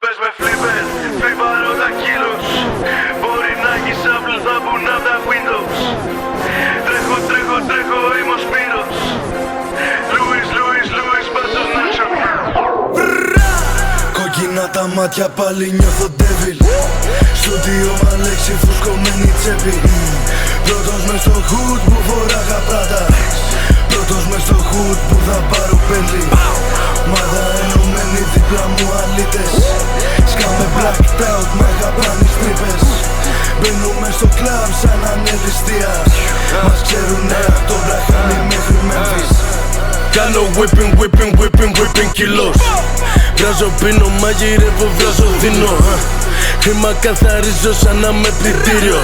Πες με flipper, φλιπαρώ τα kilos. Μπορεί να έχεις Apple, θα μπουν απ' τα Windows. Τρέχω, είμαι ο Σπύρος. Λούις, πάντως να σου. Κόκκινα τα μάτια πάλι νιώθω devil. Στούντιο Αλέξη φουσκωμένη τσέπη. Πρώτος μες στο hood που φοράγα πράτα. Πρώτος μες στο hood που θα πάρω Bentley. Μάδα ενωμένη δίπλα μου αλήτες. Σκάμε blacked out με γαπάνεις τρύπες. Μπαίνουμε στο κλαμπ σαν ανελιστία. Μας ξέρουνε από το Βραχάμι μέχρι Memphis. Κάνω whipping κιλός. Βράζω πίνω, μαγειρεύω, βράζω δίνω. Χρήμα καθαρίζω σαν να με πλητήριο.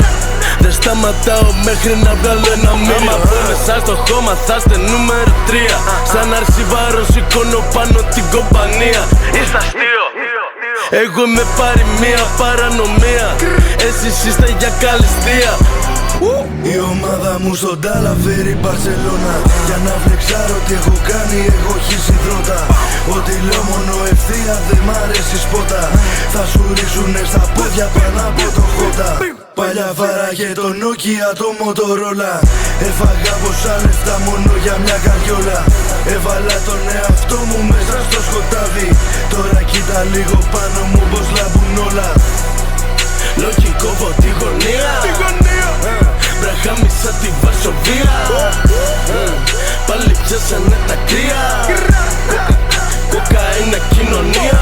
Δεν σταματάω μέχρι να βγάλω ένα μίλιο. Άμα πούμε σαν στο χώμα θα είστε νούμερο 3. Σαν αρσιβάρο σηκώνω πάνω την κομπανία. Είστε αστείο. Εγώ είμαι πάρει μια παρανομία. Εσείς είστε για καλυστία. Η ομάδα μου στον Τάλα φέρει Μπαρσελώνα. Για να φλεξάρω τι έχω κάνει έχω χύσει δρότα. Ό,τι λέω μόνο ευθεία δεν μ' αρέσει σπότα. Θα σου ρίξουνε στα πόδια πάνω από το χότα. Παλιά βάραγε το Nokia το Motorola. Έφαγα πόσα λεφτά μόνο για μια καριόλα. Έβαλα τον εαυτό μου μέσα στο σκοτάδι. Τώρα κοίτα λίγο πάνω μου πως λάμπουν όλα. Λογικό τη γωνία. Βραχάμισα τη Βαρσοβία. Πάλι πιάσανε τα κρύα. Κοκαίνε κοινωνία.